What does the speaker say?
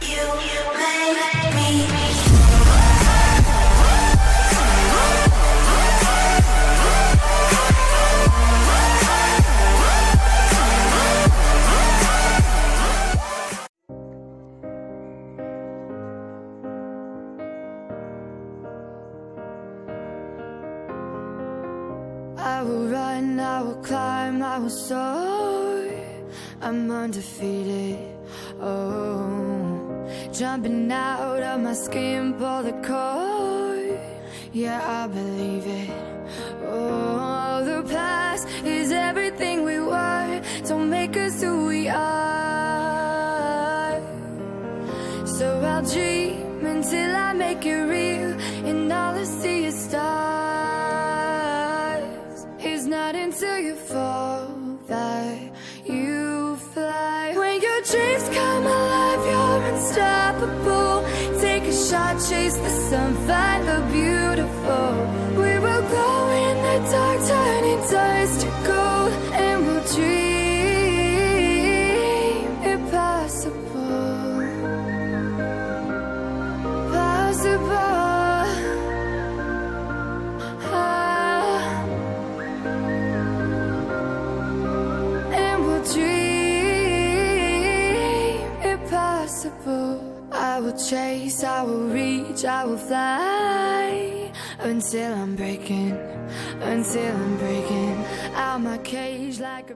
You make me. I will run, I will climb, I will soar. I'm undefeated, oh. Jumping out of my skin, pull the cord. Yeah, I believe it, oh. The past is everything we were. Don't make us who we are. So I'll dream until I make it real, and all I see is stars. It's not until you fall that you fly. When your dreams come alive, you're unstoppable. Take a shot, chase the sun, find the beautiful. We will glow in the dark, turning dust to gold, and we'll dream impossible. Possible. I will chase, I will reach, I will fly until I'm breaking out my cage like a